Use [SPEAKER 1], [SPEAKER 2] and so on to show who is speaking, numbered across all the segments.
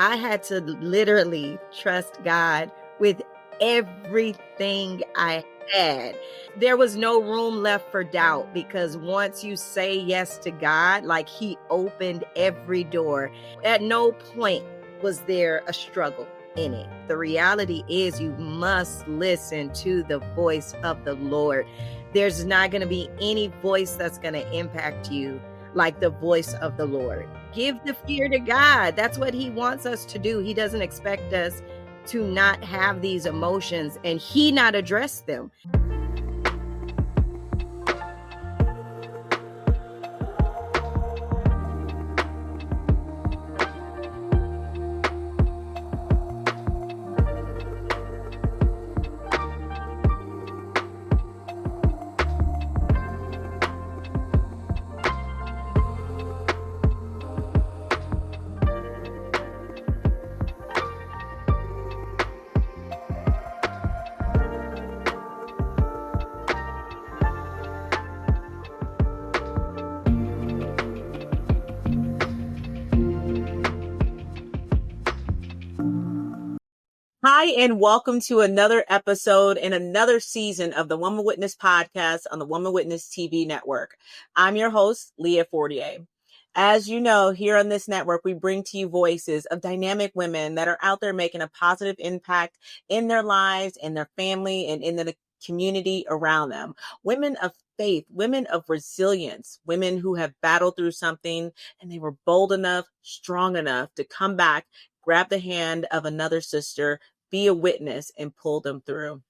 [SPEAKER 1] I had to literally trust God with everything I had. There was no room left for doubt because once you say yes to God, like He opened every door. At no point was there a struggle in it. The reality is you must listen to the voice of the Lord. There's not going to be any voice that's going to impact you like the voice of the Lord. Give the fear to God. That's what He wants us to do. He doesn't expect us to not have these emotions and He not address them.
[SPEAKER 2] Hi, and welcome to another episode and another season of the Woman Witness podcast on the Woman Witness TV network. I'm your host, Leah Fortier. As you know, here on this network, we bring to you voices of dynamic women that are out there making a positive impact in their lives, in their family, and in the community around them. Women of faith, women of resilience, women who have battled through something and they were bold enough, strong enough to come back, grab the hand of another sister, be a witness, and pull them through.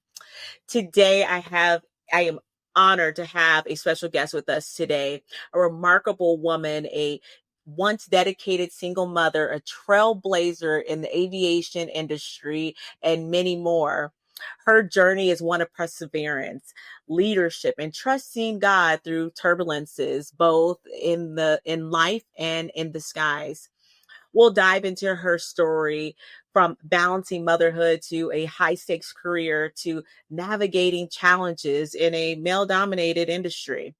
[SPEAKER 2] Today, I am honored to have a special guest with us today, a remarkable woman, a once dedicated single mother, a trailblazer in the aviation industry, and many more. Her journey is one of perseverance, leadership, and trusting God through turbulences, both in life and in the skies. We'll dive into her story from balancing motherhood to a high stakes career to navigating challenges in a male dominated industry.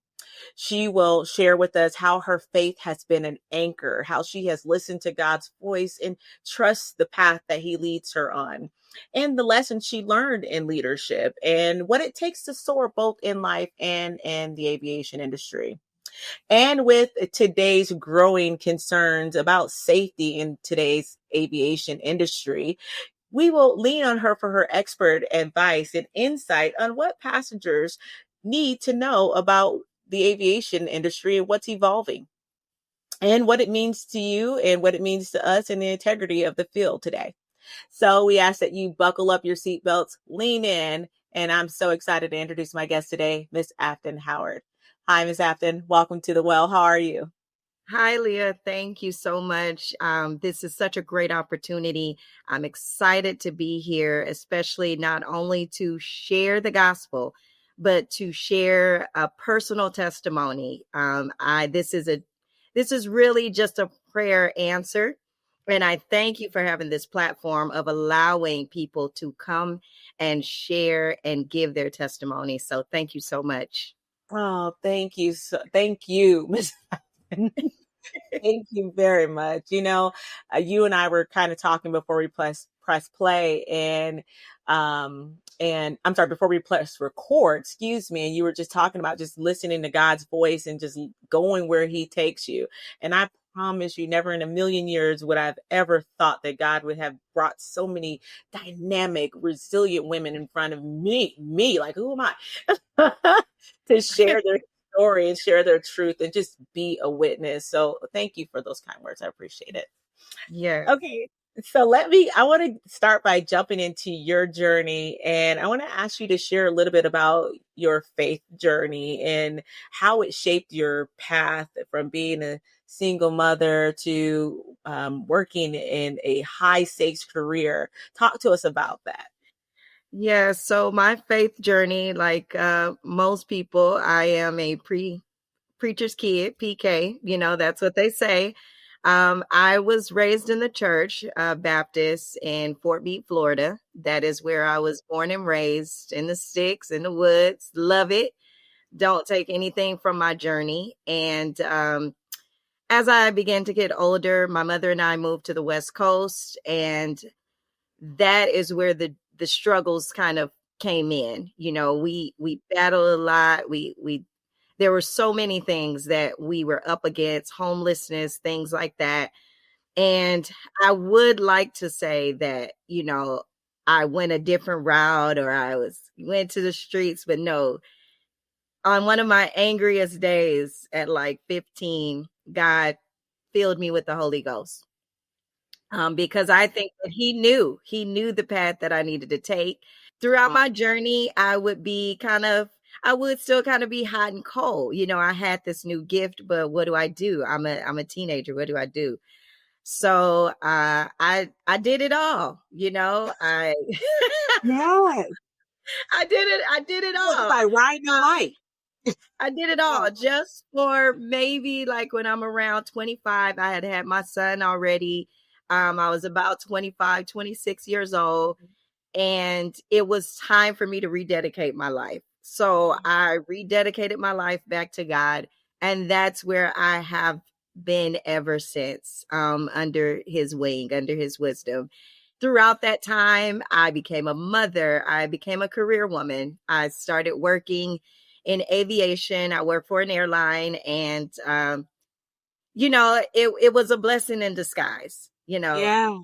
[SPEAKER 2] She will share with us how her faith has been an anchor, how she has listened to God's voice and trusts the path that He leads her on, and the lessons she learned in leadership and what it takes to soar both in life and in the aviation industry. And with today's growing concerns about safety in today's aviation industry, we will lean on her for her expert advice and insight on what passengers need to know about the aviation industry and what's evolving and what it means to you and what it means to us and the integrity of the field today. So we ask that you buckle up your seatbelts, lean in, and I'm so excited to introduce my guest today, Miss Afton Howard. Hi, Miss Afton. Welcome to the Well. How are you?
[SPEAKER 1] Hi, Leah. Thank you so much. This is such a great opportunity. I'm excited to be here, especially not only to share the gospel, but to share a personal testimony. This is really just a prayer answer. And I thank you for having this platform of allowing people to come and share and give their testimony. So thank you so much.
[SPEAKER 2] Oh, thank you. Thank you, Miss Afton. Thank you very much. You and I were kind of talking before we press play and I'm sorry, before we press record, excuse me. And you were just talking about just listening to God's voice and just going where He takes you. And I promise you, never in a million years would I've ever thought that God would have brought so many dynamic, resilient women in front of me, like, who am I? To share their story and share their truth and just be a witness. So thank you for those kind words. I appreciate it.
[SPEAKER 1] Yeah.
[SPEAKER 2] Okay. So I want to start by jumping into your journey, and I want to ask you to share a little bit about your faith journey and how it shaped your path from being a single mother to working in a high stakes career. Talk to us about that.
[SPEAKER 1] Yeah, so my faith journey, like most people, I am a preacher's kid, PK. That's what they say. I was raised in the church, Baptist in Fort Meade, Florida. That is where I was born and raised, in the sticks, in the woods. Love it. Don't take anything from my journey. And as I began to get older, my mother and I moved to the West Coast, and that is where the struggles kind of came in. We battled a lot. We there were so many things that we were up against, homelessness, things like that. And I would like to say that, I went a different route or went to the streets, but no. On one of my angriest days at like 15, God filled me with the Holy Ghost. Because I think that he knew the path that I needed to take. Throughout my journey, I would still kind of be hot and cold. I had this new gift, but what do I do? I'm a teenager. What do I do? So I did it all. I
[SPEAKER 2] Yeah.
[SPEAKER 1] I did it
[SPEAKER 2] It's
[SPEAKER 1] all.
[SPEAKER 2] like riding a light.
[SPEAKER 1] I did it all just for maybe like when I'm around 25. I had my son already. I was about 25, 26 years old, and it was time for me to rededicate my life. So I rededicated my life back to God, and that's where I have been ever since, under his wing, under his wisdom. Throughout that time, I became a mother. I became a career woman. I started working in aviation. I worked for an airline, and it was a blessing in disguise.
[SPEAKER 2] Yeah.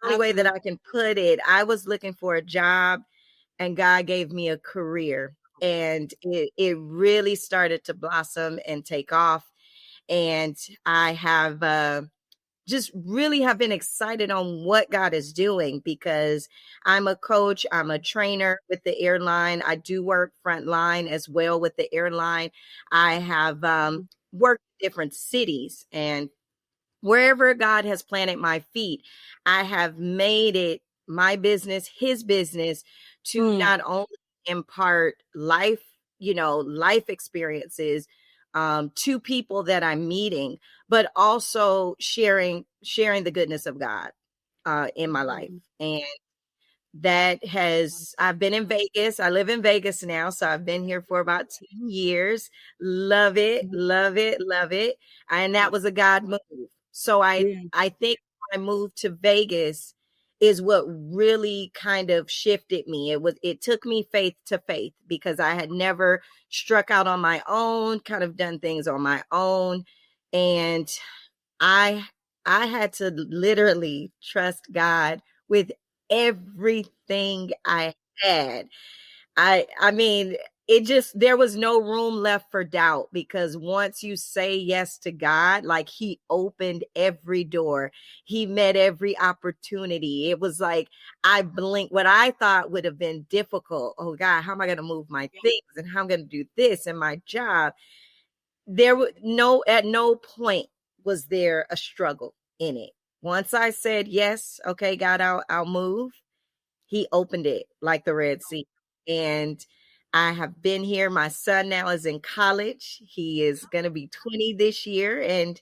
[SPEAKER 1] The only way that I can put it, I was looking for a job, and God gave me a career, and it really started to blossom and take off. And I have just really have been excited on what God is doing, because I'm a coach, I'm a trainer with the airline. I do work frontline as well with the airline. I have worked in different cities, and wherever God has planted my feet, I have made it my business, his business, to not only impart life experiences to people that I'm meeting, but also sharing the goodness of God in my life. And I've been in Vegas. I live in Vegas now. So I've been here for about 10 years. Love it, love it, love it. And that was a God move. So I think I moved to Vegas is what really kind of shifted me. It took me faith to faith, because I had never struck out on my own, kind of done things on my own. And I I had to literally trust God with everything I had. I mean, there was no room left for doubt, because once you say yes to God, like, he opened every door. He met every opportunity. It was like I blinked what I thought would have been difficult. Oh God, how am I going to move my things, and how I'm going to do this and my job? At no point was there a struggle in it. Once I said yes, okay, God, I'll move, he opened it like the Red Sea. And I have been here. My son now is in college. He is going to be 20 this year. And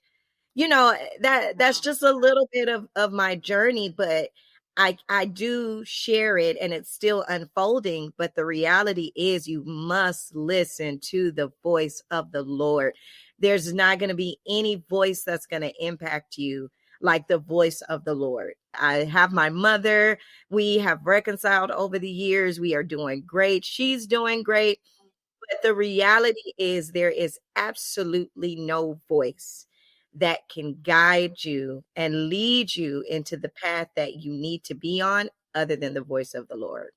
[SPEAKER 1] that's just a little bit of my journey, but I do share it, and it's still unfolding. But the reality is, you must listen to the voice of the Lord. There's not going to be any voice that's going to impact you like the voice of the Lord. I have my mother. We have reconciled over the years. We are doing great. She's doing great. But the reality is, there is absolutely no voice that can guide you and lead you into the path that you need to be on, other than the voice of the Lord.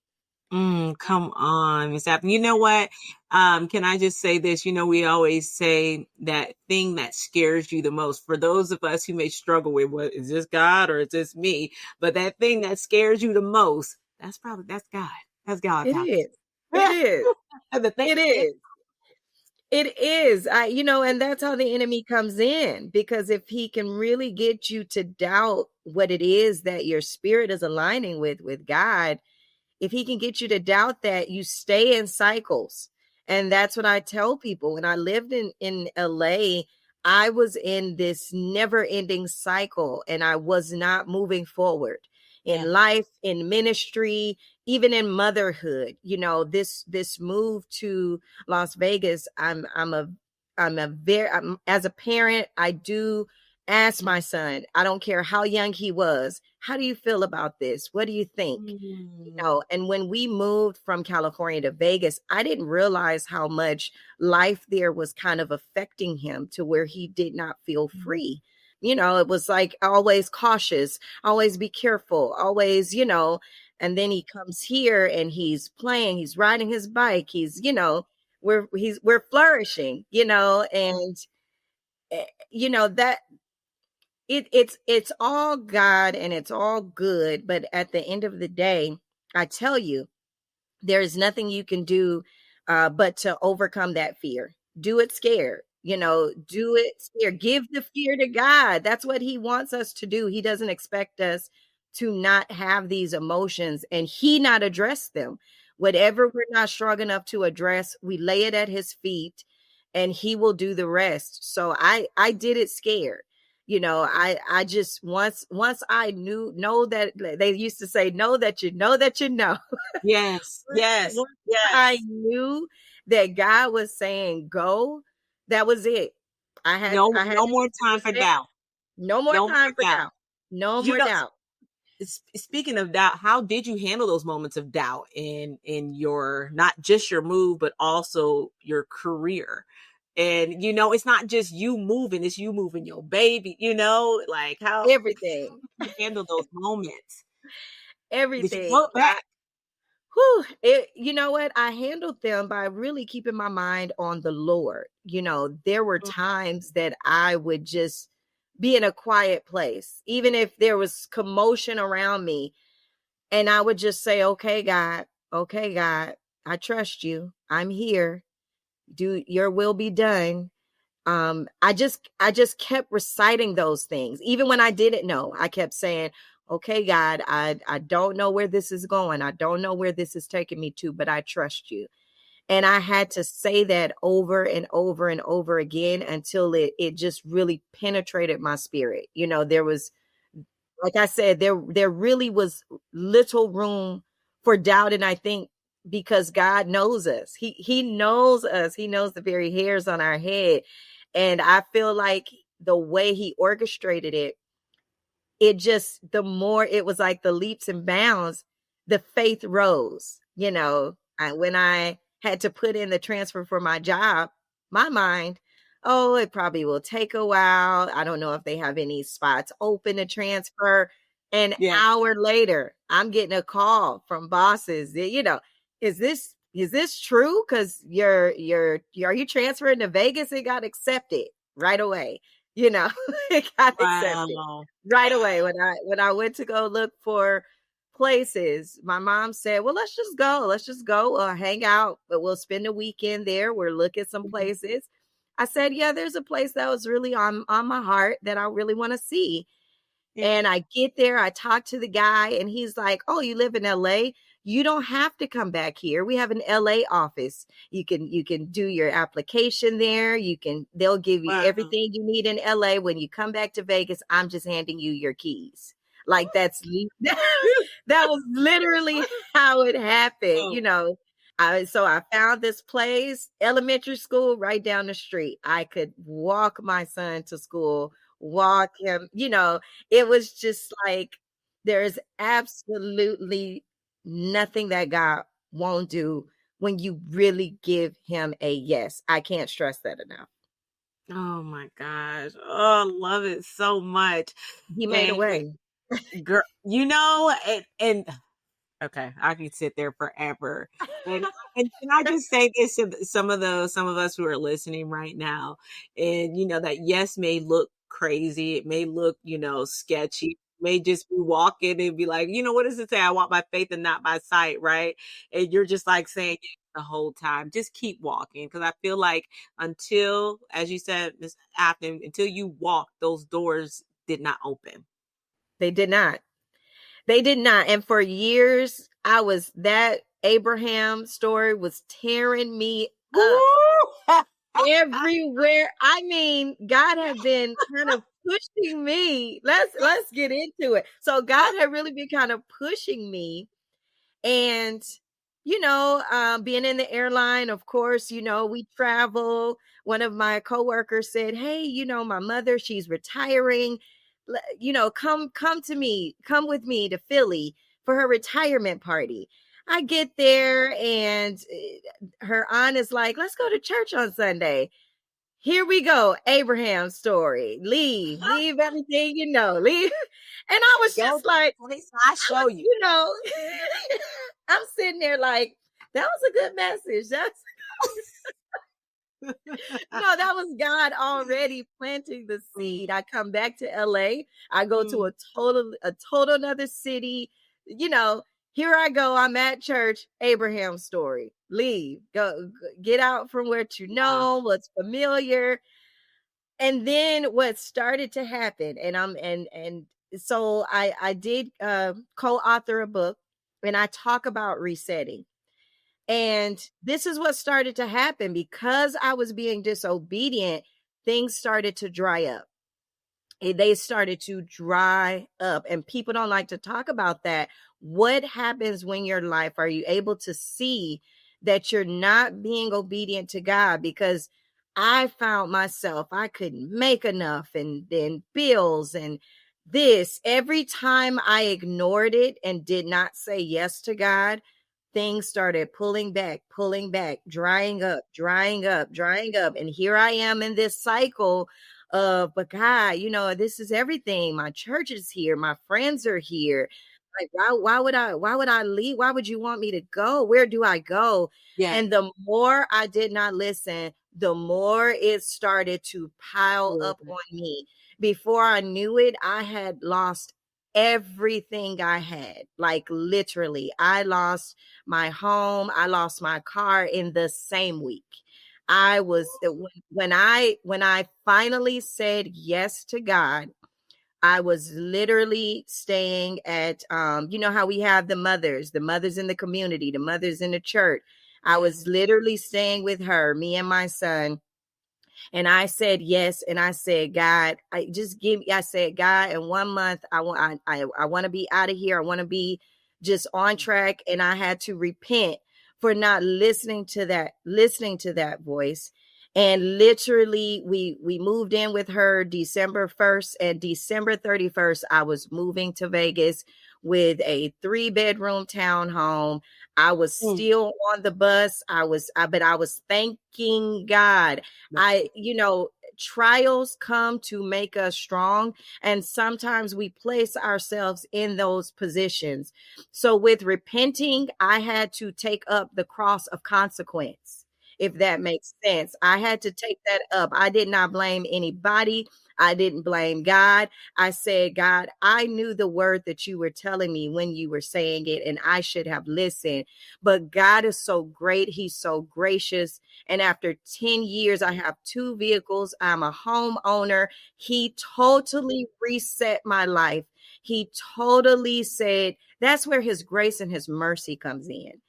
[SPEAKER 2] Come on, Miss Afton. You know what? Can I just say this? We always say that thing that scares you the most. For those of us who may struggle with, what is this, God or is this me? But that thing that scares you the most, that's God. That's God.
[SPEAKER 1] It is. It is. It is. It is. And that's how the enemy comes in, because if he can really get you to doubt what it is that your spirit is aligning with God, if he can get you to doubt that, you stay in cycles. And that's what I tell people. When I lived in LA, I was in this never ending cycle, and I was not moving forward in life, in ministry, even in motherhood. This move to Las Vegas, I'm a as a parent, I do ask my son, I don't care how young he was, how do you feel about this? What do you think? And when we moved from California to Vegas, I didn't realize how much life there was kind of affecting him to where he did not feel free. It was like always cautious, always be careful, always, and then he comes here and he's playing, he's riding his bike, we're flourishing, and that it's all God and it's all good, but at the end of the day, I tell you, there is nothing you can do but to overcome that fear. Do it scared. Do it scared. Give the fear to God. That's what he wants us to do. He doesn't expect us to not have these emotions and he not address them. Whatever we're not strong enough to address, we lay it at his feet and he will do the rest. So I did it scared. I just once I know that they used to say, know that you know that you know.
[SPEAKER 2] Yes. Yes. Yes.
[SPEAKER 1] I knew that God was saying go. That was it. I had
[SPEAKER 2] no more time for doubt.
[SPEAKER 1] No more time for doubt. No more doubt.
[SPEAKER 2] Speaking of doubt, how did you handle those moments of doubt in your, not just your move, but also your career? And, it's not just you moving, it's you moving your baby, like how
[SPEAKER 1] everything
[SPEAKER 2] you handle those moments.
[SPEAKER 1] Everything.
[SPEAKER 2] Did you look back?
[SPEAKER 1] You know what? I handled them by really keeping my mind on the Lord. There were times that I would just be in a quiet place, even if there was commotion around me. And I would just say, okay, God, I trust you. I'm here. Do your will be done. I just kept reciting those things. Even when I didn't know, I kept saying, okay, God, I don't know where this is going. I don't know where this is taking me to, but I trust you. And I had to say that over and over and over again until it just really penetrated my spirit. There was, like I said, there really was little room for doubt. And I think because God knows us, he knows us, he knows the very hairs on our head. And I feel like the way he orchestrated it, the more it was like the leaps and bounds, the faith rose. When I had to put in the transfer for my job, my mind, oh, it probably will take a while. I don't know if they have any spots open to transfer. An hour later, I'm getting a call from bosses. Is this true? Because are you transferring to Vegas? It got accepted right away. It got accepted right away. When I went to go look for places, my mom said, well, let's just go hang out, but we'll spend a weekend there. We'll look at some places. I said, yeah, there's a place that was really on my heart that I really want to see. And I get there, I talk to the guy and he's like, oh, you live in LA? You don't have to come back here. We have an LA office. You can do your application there. They'll give you everything you need in LA. When you come back to Vegas, I'm just handing you your keys. Like that was literally how it happened. So I found this place, elementary school right down the street. I could walk my son to school, walk him, it was just like, there's absolutely nothing that God won't do when you really give him a yes. I can't stress that enough.
[SPEAKER 2] Oh my gosh. Oh, I love it so much.
[SPEAKER 1] He made a way.
[SPEAKER 2] Girl, and okay, I could sit there forever. And can I just say this to some of us who are listening right now, and that yes may look crazy, it may look, sketchy, may just be walking and be like, what does it say? I walk by faith and not by sight, right? And you're just like saying the whole time, just keep walking. Because I feel like until, as you said, Ms. Afton, until you walk, those doors did not open.
[SPEAKER 1] They did not. And for years, that Abraham story was tearing me up everywhere. I mean, God had been kind of pushing me. Let's get into it. So God had really been kind of pushing me. And being in the airline, of course, we travel. One of my coworkers said, "Hey, my mother, she's retiring. Come with me to Philly for her retirement party." I get there and her aunt is like, "Let's go to church on Sunday." Here we go, Abraham story. Leave everything leave. And I was
[SPEAKER 2] Go
[SPEAKER 1] just like,
[SPEAKER 2] I show you.
[SPEAKER 1] I'm sitting there like, that was a good message. No, that was God already planting the seed. I come back to LA. I go to a total another city. Here I go. I'm at church. Abraham story. Leave. Go get out from what you know, what's familiar. And then what started to happen, and so I did co-author a book, and I talk about resetting. And this is what started to happen because I was being disobedient. Things started to dry up. They started to dry up, and people don't like to talk about that. What happens when your life, are you able to see that you're not being obedient to God? Because I found myself, I couldn't make enough, and then bills and this. Every time I ignored it and did not say yes to God, things started pulling back, drying up. And here I am in this cycle of, but God, this is everything. My church is here. My friends are here. Like, why would I leave? Why would you want me to go? Where do I go?
[SPEAKER 2] Yeah.
[SPEAKER 1] And the more I did not listen, the more it started to pile up on me. Before I knew it, I had lost everything I had. Like literally, I lost my home. I lost my car in the same week. I was when I finally said yes to God, I was literally staying at how we have the mothers in the community, the mothers in the church. I was literally staying with her, me and my son. And I said yes, and I said, God, I said, God, in 1 month, I want to be out of here. I want to be just on track. And I had to repent for not listening to that voice. And literally, we moved in with her December 1st, and December 31st, I was moving to Vegas with a 3-bedroom townhome. I was still on the bus. But I was thanking God. Trials come to make us strong. And sometimes we place ourselves in those positions. So with repenting, I had to take up the cross of consequence, if that makes sense. I had to take that up. I did not blame anybody. I didn't blame God. I said, God, I knew the word that you were telling me when you were saying it, and I should have listened. But God is so great. He's so gracious. And after 10 years, I have 2 vehicles. I'm a homeowner. He totally reset my life. He totally said, that's where his grace and his mercy comes in,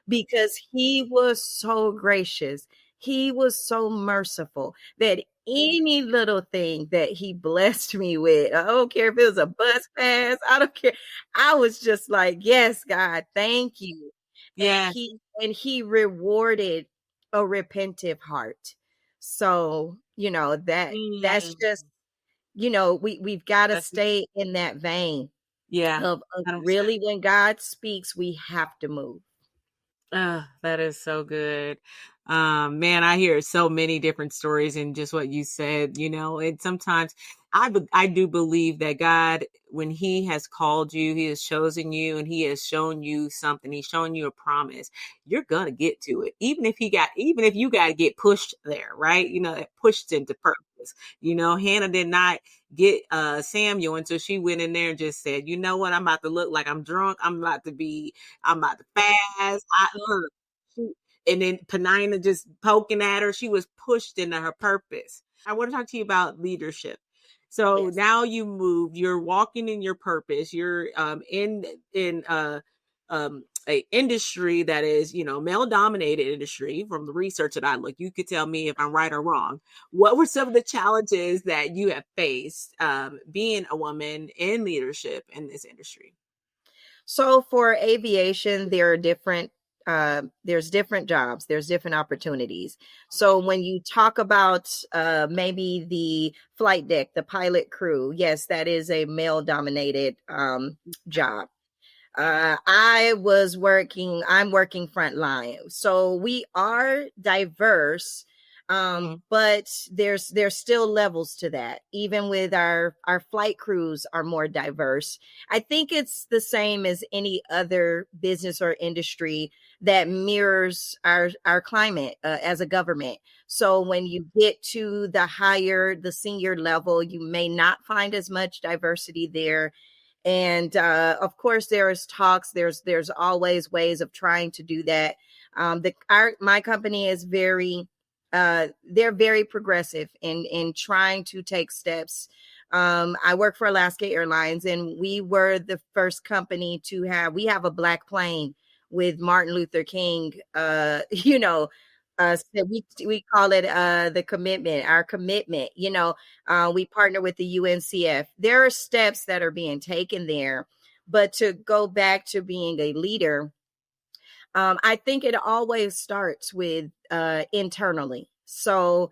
[SPEAKER 1] because he was so gracious. He was so merciful that any little thing that he blessed me with, I don't care if it was a bus pass, I don't care. I was just like, yes, God, thank you.
[SPEAKER 2] Yeah.
[SPEAKER 1] And he rewarded a repentive heart. So, that's just, we've got to stay in that vein.
[SPEAKER 2] Yeah.
[SPEAKER 1] Of really, when God speaks, we have to move.
[SPEAKER 2] That is so good. Man, I hear so many different stories in just what you said, and sometimes I do believe that God, when he has called you, he has chosen you, and he has shown you something, he's shown you a promise, you're going to get to it. Even if you got to get pushed there, right? Pushed into purpose. Hannah did not get Samuel until she went in there and just said, you know what? I'm about to look like I'm drunk. I'm about to fast. And then Penina just poking at her. She was pushed into her purpose. I want to talk to you about leadership. So now you moved, you're walking in your purpose. You're in a industry that is, male dominated industry. From the research that I look, you could tell me if I'm right or wrong. What were some of the challenges that you have faced being a woman in leadership in this industry?
[SPEAKER 1] So for aviation, there are different there's different jobs, there's different opportunities. So when you talk about maybe the flight deck, the pilot crew, yes, that is a male dominated job. I'm working frontline. So we are diverse, but there's still levels to that. Even with our flight crews are more diverse. I think it's the same as any other business or industry that mirrors our climate as a government. So when you get to the senior level, you may not find as much diversity there. And of course there's always ways of trying to do that. My company is they're very progressive in trying to take steps. I work for Alaska Airlines, and we were the first company we have a black plane with Martin Luther King, so we call it our commitment. We partner with the UNCF. There are steps that are being taken there, but to go back to being a leader, I think it always starts with internally. So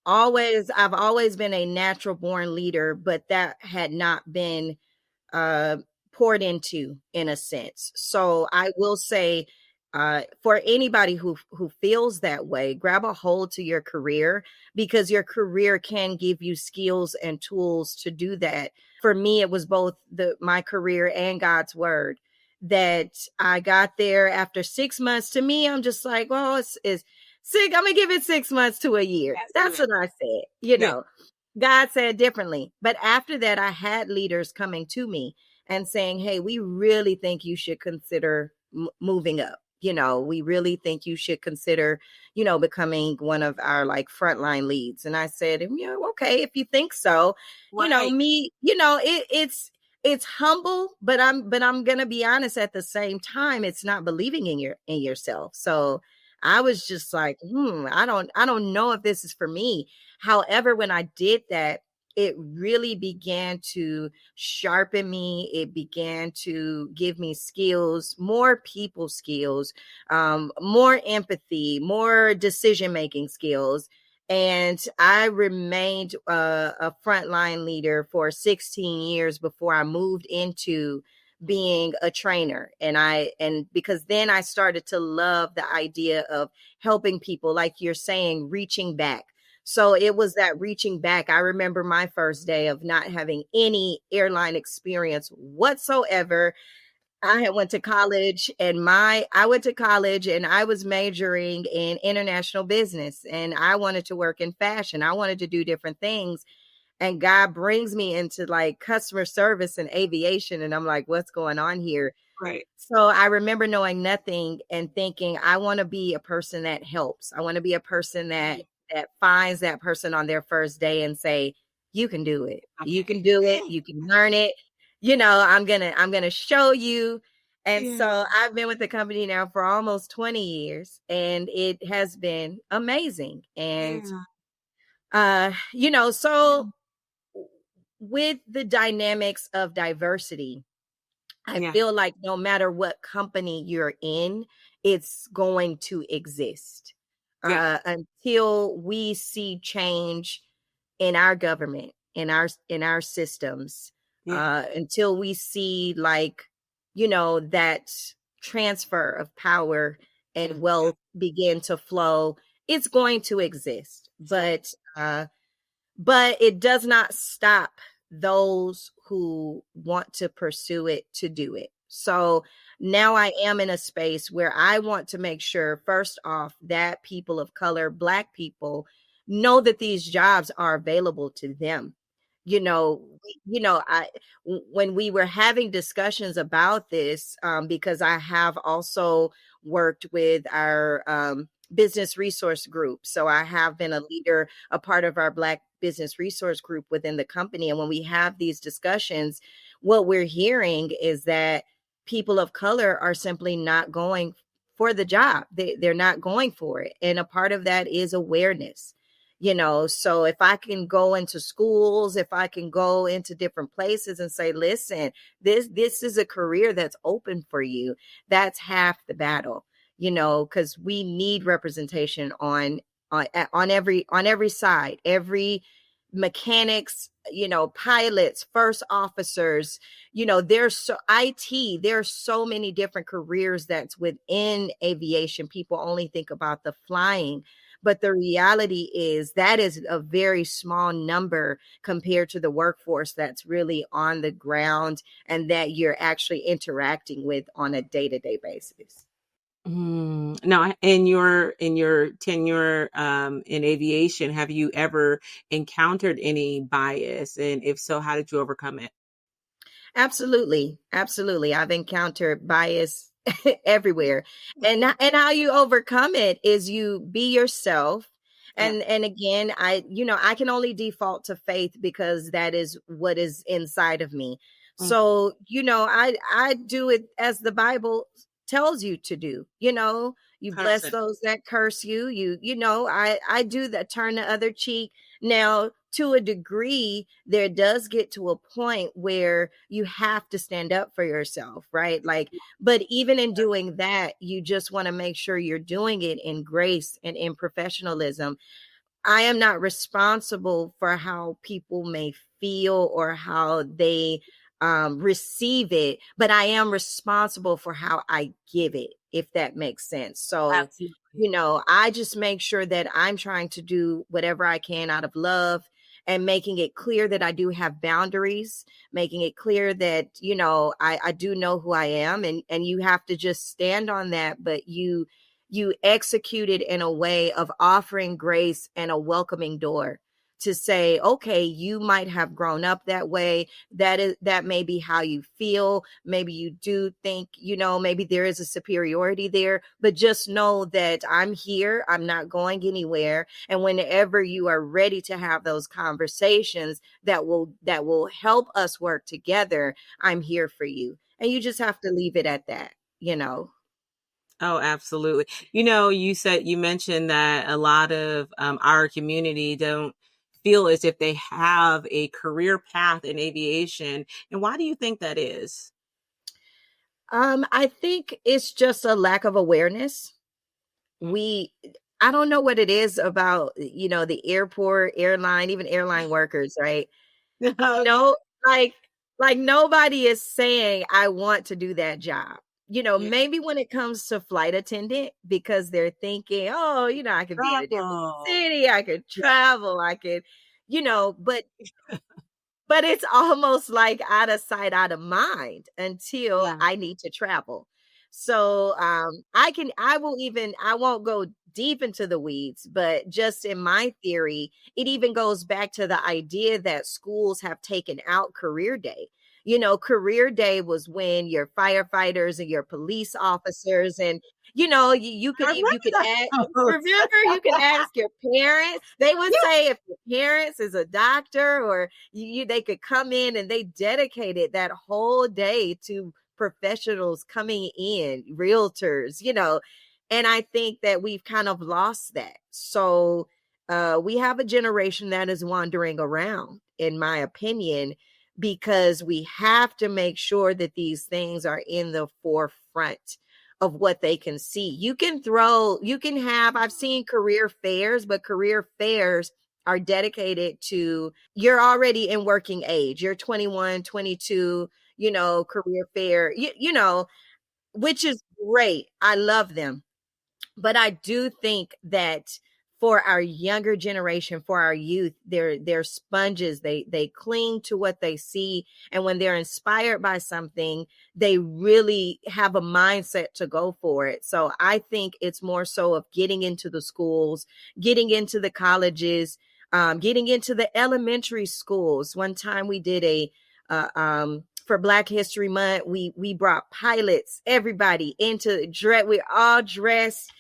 [SPEAKER 1] I've always been a natural born leader, but that had not been uh, poured into in a sense. So I will say, for anybody who feels that way, grab a hold to your career, because your career can give you skills and tools to do that. For me, it was both my career and God's word that I got there after 6 months. To me, I'm just like, well, it's sick. I'm gonna give it 6 months to a year. That's what I said. God said differently. But after that, I had leaders coming to me and saying, hey, we really think you should consider moving up. We really think you should consider, becoming one of our like frontline leads. And I said, okay, if you think so,
[SPEAKER 2] Right.
[SPEAKER 1] it's humble, but I'm going to be honest at the same time, it's not believing in yourself. So I was just like, I don't know if this is for me. However, when I did that, it really began to sharpen me. It began to give me skills, more people skills, more empathy, more decision-making skills. And I remained a frontline leader for 16 years before I moved into being a trainer. And because then I started to love the idea of helping people, like you're saying, reaching back. So it was that reaching back. I remember my first day of not having any airline experience whatsoever. I went to college, and I was majoring in international business, and I wanted to work in fashion. I wanted to do different things. And God brings me into like customer service and aviation. And I'm like, what's going on here?
[SPEAKER 2] Right.
[SPEAKER 1] So I remember knowing nothing and thinking, I want to be a person that helps. I want to be a person that finds that person on their first day and say, you can do it. You can do it. You can learn it. I'm gonna show you. And so I've been with the company now for almost 20 years, and it has been amazing. And so with the dynamics of diversity, I feel like no matter what company you're in, it's going to exist until we see change in our government, in our systems, until we see that transfer of power and wealth begin to flow. It's going to exist, but it does not stop those who want to pursue it to do it. So now I am in a space where I want to make sure, first off, that people of color, Black people, know that these jobs are available to them. When we were having discussions about this, because I have also worked with our business resource group. So I have been a leader, a part of our Black business resource group within the company. And when we have these discussions, what we're hearing is that people of color are simply not going for the job. They're not going for it. And a part of that is awareness. So if I can go into schools, if I can go into different places and say, listen, this is a career that's open for you, that's half the battle. because we need representation on every side, every mechanics, pilots, first officers, there's so many different careers that's within aviation. People only think about the flying, but the reality is that is a very small number compared to the workforce that's really on the ground and that you're actually interacting with on a day-to-day basis.
[SPEAKER 2] Now, in your tenure in aviation, have you ever encountered any bias? And if so, how did you overcome it?
[SPEAKER 1] Absolutely. Absolutely. I've encountered bias everywhere. And how you overcome it is you be yourself.
[SPEAKER 2] Yeah.
[SPEAKER 1] And again, I can only default to faith because that is what is inside of me.
[SPEAKER 2] Mm,
[SPEAKER 1] So, I do it as the Bible tells you to do. You bless
[SPEAKER 2] 100%.
[SPEAKER 1] those that curse you. I do that, turn the other cheek. Now, to a degree, there does get to a point where you have to stand up for yourself, right? But even in doing that, you just want to make sure you're doing it in grace and in professionalism. I am not responsible for how people may feel or how they receive it, but I am responsible for how I give it, if that makes sense. So,
[SPEAKER 2] Absolutely.
[SPEAKER 1] I just make sure that I'm trying to do whatever I can out of love and making it clear that I do have boundaries, making it clear that, I do know who I am, and you have to just stand on that, but you execute it in a way of offering grace and a welcoming door to say, okay, you might have grown up that way. That may be how you feel. Maybe you do think, maybe there is a superiority there, but just know that I'm here. I'm not going anywhere. And whenever you are ready to have those conversations that will help us work together, I'm here for you. And you just have to leave it at that.
[SPEAKER 2] Oh, absolutely. You mentioned that a lot of our community don't feel as if they have a career path in aviation. And why do you think that is?
[SPEAKER 1] I think it's just a lack of awareness. We I don't know what it is about, the airport, airline, even airline workers, right?
[SPEAKER 2] Okay.
[SPEAKER 1] No, like nobody is saying I want to do that job.
[SPEAKER 2] Yeah.
[SPEAKER 1] Maybe when it comes to flight attendant, because they're thinking, oh, I could be in a different
[SPEAKER 2] Travel.
[SPEAKER 1] city, I could
[SPEAKER 2] Yeah.
[SPEAKER 1] travel, I could, but it's almost like out of sight, out of mind until
[SPEAKER 2] Yeah.
[SPEAKER 1] I need to travel. So I won't go deep into the weeds, but just in my theory, it even goes back to the idea that schools have taken out career day. Career day was when your firefighters and your police officers and you could
[SPEAKER 2] I
[SPEAKER 1] even
[SPEAKER 2] remember
[SPEAKER 1] you could ask
[SPEAKER 2] those.
[SPEAKER 1] remember you can ask your parents. They would
[SPEAKER 2] Yeah.
[SPEAKER 1] say if your parents is a doctor or they could come in and they dedicated that whole day to professionals coming in, realtors. And I think that we've kind of lost that. So we have a generation that is wandering around, in my opinion, because we have to make sure that these things are in the forefront of what they can see. I've seen career fairs, but career fairs are dedicated to, you're already in working age. You're 21, 22, career fair, which is great. I love them. But I do think that for our younger generation, for our youth, they're sponges. They cling to what they see, and when they're inspired by something, they really have a mindset to go for it. So I think it's more so of getting into the schools, getting into the colleges, getting into the elementary schools. One time we did for Black History Month, we brought pilots, everybody into dress. We're all dressed,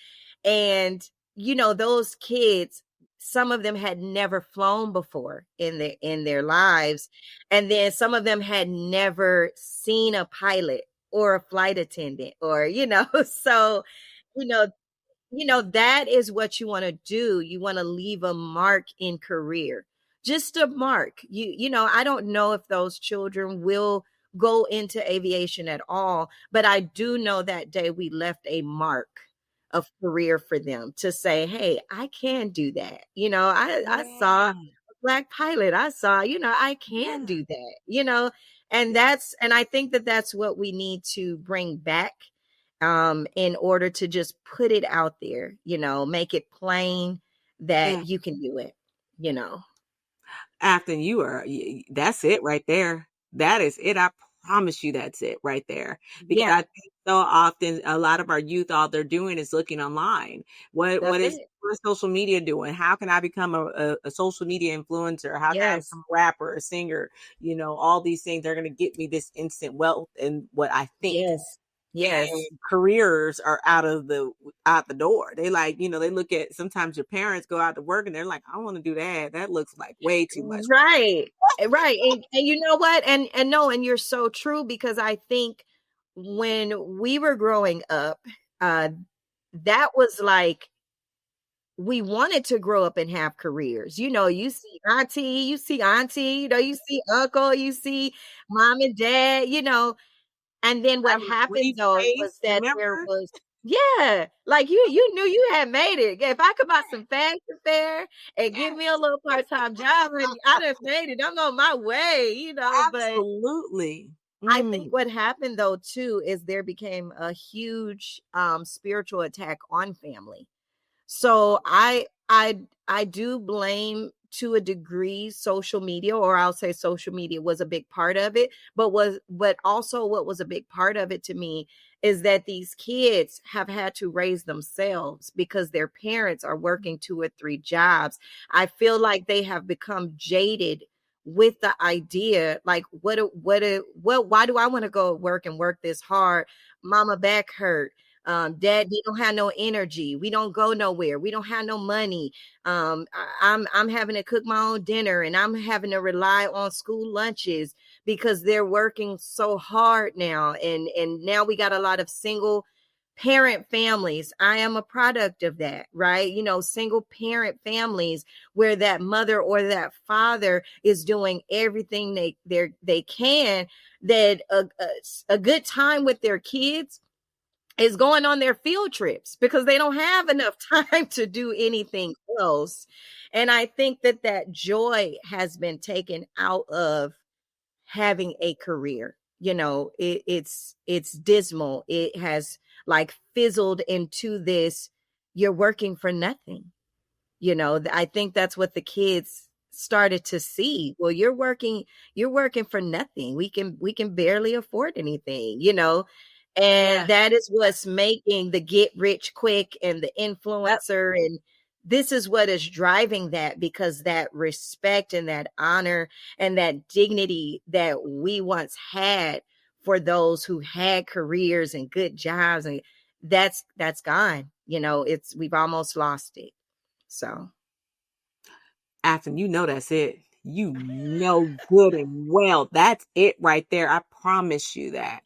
[SPEAKER 1] and those kids, some of them had never flown before in their lives, and then some of them had never seen a pilot or a flight attendant, or so you know that is what you want to do. You want to leave a mark in career, just a mark. I don't know if those children will go into aviation at all, but I do know that day we left a mark of career for them to say, hey, I can do that. I saw a
[SPEAKER 2] Yeah.
[SPEAKER 1] black pilot. I saw, I can
[SPEAKER 2] Yeah.
[SPEAKER 1] do that, and I think that that's what we need to bring back, in order to just put it out there, make it plain that
[SPEAKER 2] Yeah.
[SPEAKER 1] you can do it, you know.
[SPEAKER 2] Afton, that's it right there. That is it. I promise you that's it right there. Because
[SPEAKER 1] Yeah,
[SPEAKER 2] I think so often a lot of our youth, all they're doing is looking online. What
[SPEAKER 1] that's
[SPEAKER 2] is
[SPEAKER 1] it.
[SPEAKER 2] what is social media doing? How can I become a social media influencer? How can I
[SPEAKER 1] Yes.
[SPEAKER 2] become a rapper, a singer? All these things are going to get me this instant wealth and what I think.
[SPEAKER 1] Yes. Yes.
[SPEAKER 2] And careers are out the door. They like, they look at sometimes your parents go out to work and they're like, I want to do that. That looks like way too much.
[SPEAKER 1] Right. Right. And you know what? And no, and you're so true, because I think when we were growing up, uh that was like, we wanted to grow up and have careers. You see auntie, you see uncle, you see mom and dad, and then what
[SPEAKER 2] Have a
[SPEAKER 1] happened though was
[SPEAKER 2] briefcase,
[SPEAKER 1] that there
[SPEAKER 2] remember?
[SPEAKER 1] was, yeah, like you knew you had made it. If I could buy some fashion fare and give me a
[SPEAKER 2] Yes,
[SPEAKER 1] little part-time job, and I'd have made it. I'm on my way, but
[SPEAKER 2] absolutely.
[SPEAKER 1] I think
[SPEAKER 2] Mm,
[SPEAKER 1] what happened though too is there became a huge spiritual attack on family. So I do blame, to a degree, social media, or I'll say social media was a big part of it, but also what was a big part of it to me is that these kids have had to raise themselves because their parents are working 2 or 3 jobs. I feel like they have become jaded with the idea, like, why do I want to go work and work this hard? Mama back hurt, dad, we don't have no energy, we don't go nowhere, we don't have no money, I'm having to cook my own dinner, and I'm having to rely on school lunches because they're working so hard now, and now we got a lot of single parent families. I am a product of that, right? Single parent families where that mother or that father is doing everything they can, that a good time with their kids is going on their field trips because they don't have enough time to do anything else. And I think that that joy has been taken out of having a career. It's dismal. It has like fizzled into this, you're working for nothing. I think that's what the kids started to see. Well, you're working for nothing. We can barely afford anything, and
[SPEAKER 2] yes.
[SPEAKER 1] that is what's making the get rich quick and the
[SPEAKER 2] Yep.
[SPEAKER 1] influencer, and this is what is driving that, because that respect and that honor and that dignity that we once had for those who had careers and good jobs, and that's gone. We've almost lost it. So,
[SPEAKER 2] Afton, that's it. Good and well. That's it right there. I promise you that.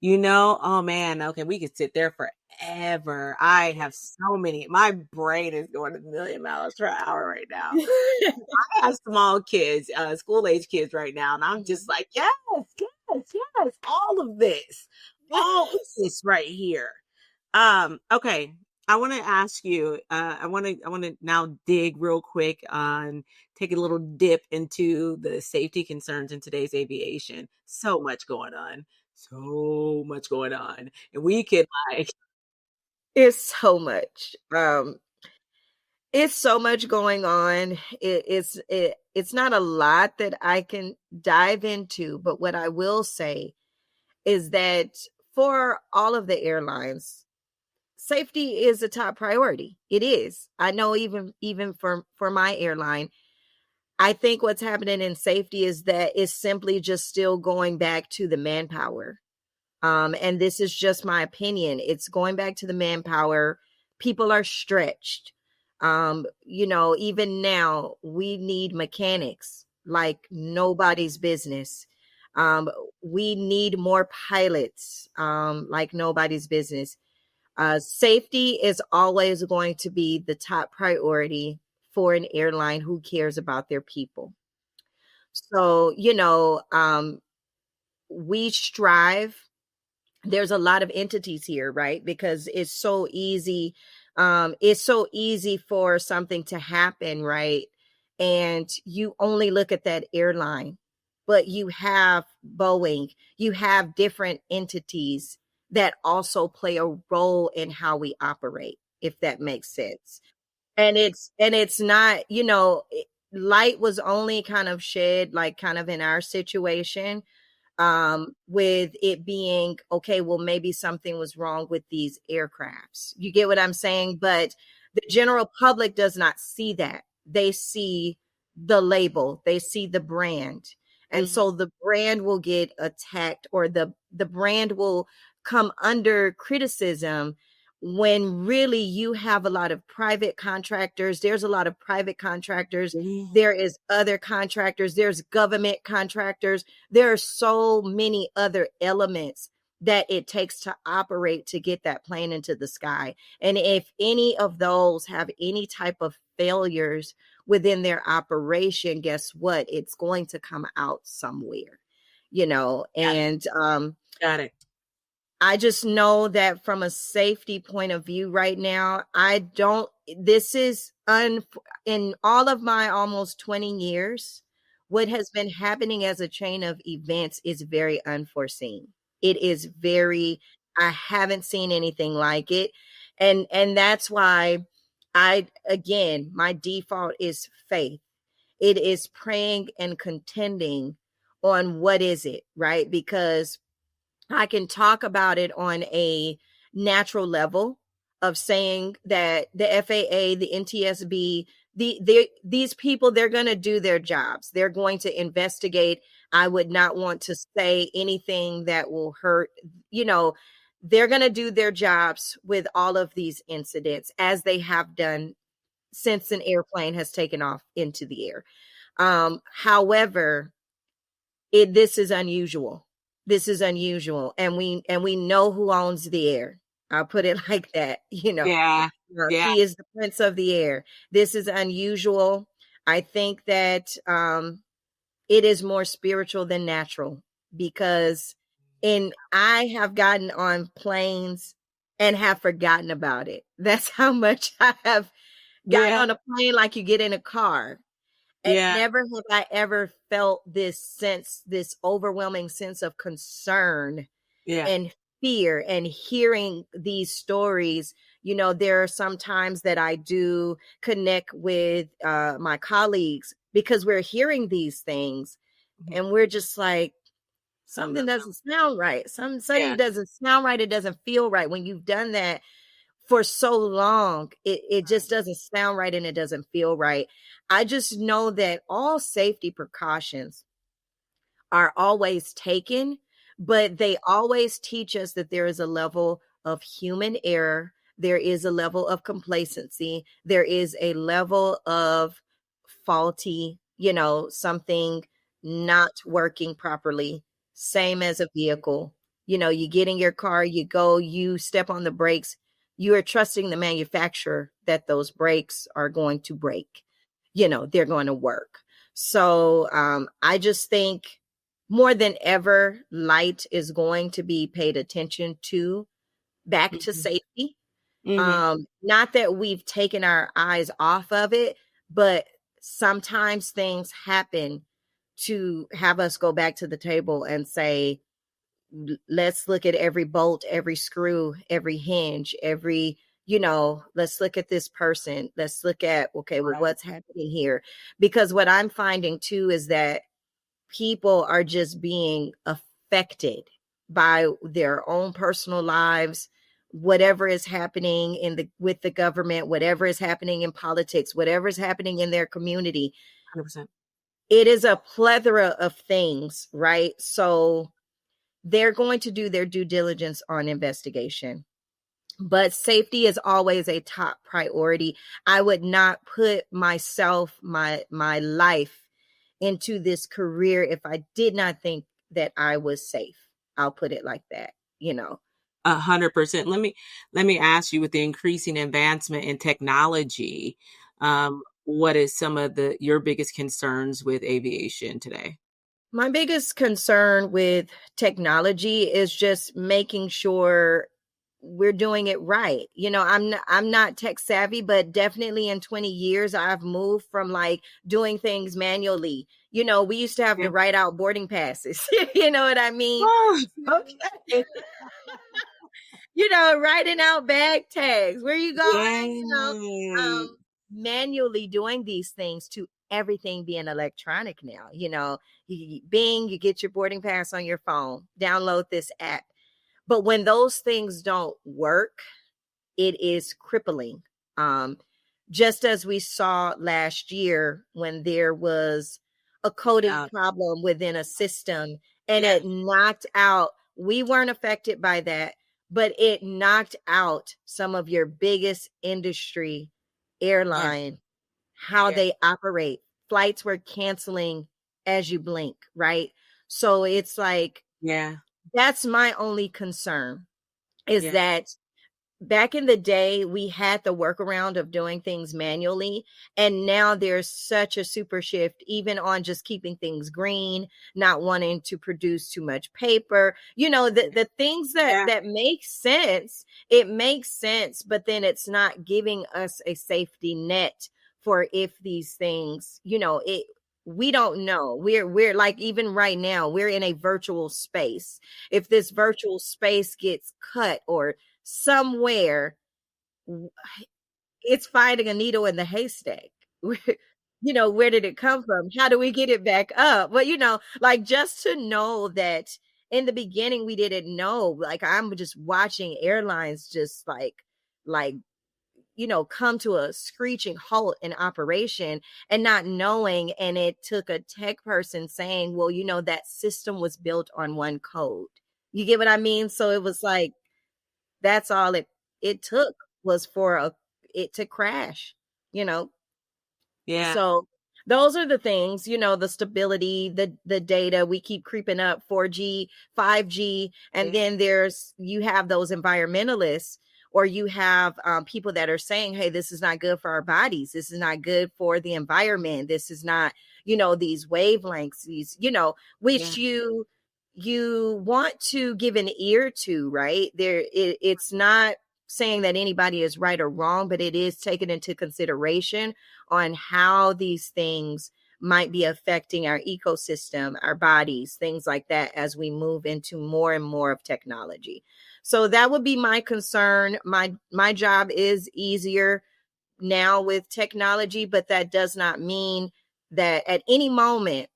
[SPEAKER 2] Oh man, okay, we could sit there forever. I have so many. My brain is going a million miles per hour right now. I have small kids, school age kids right now, and I'm just like, yes, yes, yes, all of this right here. Okay. I want to ask you, I want to now dig real quick on, take a little dip into the safety concerns in today's aviation. So much going on. So much going on. And we could like,
[SPEAKER 1] it's so much. It's so much going on. It's not a lot that I can dive into, but what I will say is that for all of the airlines, safety is a top priority. It is. I know, even for my airline, I think what's happening in safety is that it's simply just still going back to the manpower. And this is just my opinion. It's going back to the manpower. People are stretched. Even now, we need mechanics like nobody's business. We need more pilots, like nobody's business. Safety is always going to be the top priority for an airline who cares about their people. So, we strive there's a lot of entities here, right? Because it's so easy. It's so easy for something to happen, right? And you only look at that airline, but you have Boeing, you have different entities that also play a role in how we operate, if that makes sense. And it's not, light was only kind of shed, like kind of in our situation, with it being okay, well, maybe something was wrong with these aircrafts. You get what I'm saying? But the general public does not see that. They see the label, they see the brand. And so the brand will get attacked, or the brand will come under criticism, when really you have a lot of private contractors. There's a lot of private contractors. There is other contractors. There's government contractors. There are so many other elements that it takes to operate to get that plane into the sky. And if any of those have any type of failures within their operation, guess what? It's going to come out somewhere, and
[SPEAKER 2] Got it.
[SPEAKER 1] I just know that from a safety point of view right now, in all of my almost 20 years, what has been happening as a chain of events is very unforeseen. It is I haven't seen anything like it. And that's why again, my default is faith. It is praying and contending on what is it, right? Because I can talk about it on a natural level of saying that the FAA, the NTSB, these people, they're going to do their jobs. They're going to investigate. I would not want to say anything that will hurt. They're going to do their jobs with all of these incidents, as they have done since an airplane has taken off into the air. However, this is unusual. This is unusual. And we know who owns the air. I'll put it like that.
[SPEAKER 2] Yeah.
[SPEAKER 1] He is the prince of the air. This is unusual. I think that it is more spiritual than natural, because I have gotten on planes and have forgotten about it. That's how much I have gotten on a plane, like you get in a car. And never have I ever felt this overwhelming sense of concern and fear. And hearing these stories, there are some times that I do connect with my colleagues, because we're hearing these things and we're just like, something doesn't sound right. Something doesn't sound right. It doesn't feel right. When you've done that for so long, it just doesn't sound right, and it doesn't feel right. I just know that all safety precautions are always taken, but they always teach us that there is a level of human error. There is a level of complacency. There is a level of faulty, something not working properly. Same as a vehicle. You get in your car, you step on the brakes. You are trusting the manufacturer that those brakes are going to break. They're going to work. So I just think more than ever, light is going to be paid attention to, back to safety. Not that we've taken our eyes off of it, but sometimes things happen to have us go back to the table and say, let's look at every bolt, every screw, every hinge, let's look at this person. Let's look at, okay, well, what's happening here? Because what I'm finding too is that people are just being affected by their own personal lives, whatever is happening with the government, whatever is happening in politics, whatever is happening in their community.
[SPEAKER 2] 100%.
[SPEAKER 1] It is a plethora of things, right? So they're going to do their due diligence on investigation. But safety is always a top priority. I would not put myself, my life into this career if I did not think that I was safe. I'll put it like that,
[SPEAKER 2] 100%. Let me ask you, with the increasing advancement in technology, what is some of your biggest concerns with aviation today?
[SPEAKER 1] My biggest concern with technology is just making sure we're doing it right. I'm not tech savvy, but definitely in 20 years I've moved from like doing things manually. We used to have
[SPEAKER 2] Yeah.
[SPEAKER 1] to write out boarding passes. You know what I mean?
[SPEAKER 2] Oh,
[SPEAKER 1] Okay. Writing out bag tags. Where you going?
[SPEAKER 2] yeah.
[SPEAKER 1] Manually doing these things to everything being electronic now. You get your boarding pass on your phone, download this app. But when those things don't work, it is crippling. Um, just as we saw last year when there was a coding
[SPEAKER 2] Yeah.
[SPEAKER 1] problem within a system and
[SPEAKER 2] Yeah.
[SPEAKER 1] it knocked out, we weren't affected by that, but it knocked out some of your biggest industry
[SPEAKER 2] Yeah.
[SPEAKER 1] airline, how
[SPEAKER 2] Yeah.
[SPEAKER 1] they operate. Flights were canceling as you blink, right? So it's like,
[SPEAKER 2] Yeah.
[SPEAKER 1] that's my only concern is
[SPEAKER 2] Yeah.
[SPEAKER 1] that back in the day, we had the workaround of doing things manually. And now there's such a super shift, even on just keeping things green, not wanting to produce too much paper. The things
[SPEAKER 2] Yeah.
[SPEAKER 1] that make sense, it makes sense, but then it's not giving us a safety net for if these things, we don't know. We're like, even right now, we're in a virtual space. If this virtual space gets cut or somewhere, it's finding a needle in the haystack. Where did it come from? How do we get it back up? But like, just to know that in the beginning we didn't know, like, I'm just watching airlines just like come to a screeching halt in operation and not knowing. And it took a tech person saying, well, that system was built on one code. You get what I mean? So it was like, that's all it took was for it to crash, you know.
[SPEAKER 2] Yeah.
[SPEAKER 1] So those are the things, the stability, the data, we keep creeping up 4G, 5G, and
[SPEAKER 2] Yeah.
[SPEAKER 1] then you have those environmentalists, or you have people that are saying, hey, this is not good for our bodies. This is not good for the environment. This is not, these wavelengths, which
[SPEAKER 2] Yeah.
[SPEAKER 1] you want to give an ear to, right? It's not saying that anybody is right or wrong, but it is taken into consideration on how these things might be affecting our ecosystem, our bodies, things like that, as we move into more and more of technology. So that would be my concern. My job is easier now with technology, but that does not mean that at any moment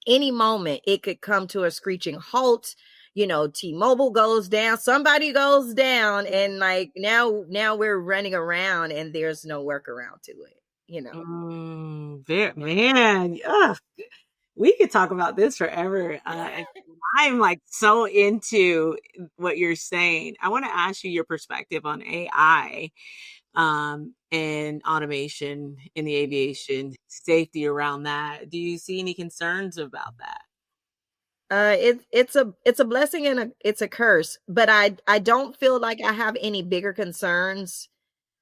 [SPEAKER 1] it could come to a screeching halt. T-Mobile goes down, somebody goes down, and like now we're running around and there's no workaround to it.
[SPEAKER 2] Man, ugh, we could talk about this forever. I'm like so into what you're saying. I want to ask you your perspective on AI, and automation in the aviation, safety around that. Do you see any concerns about that?
[SPEAKER 1] It's a blessing and it's a curse, but I don't feel like I have any bigger concerns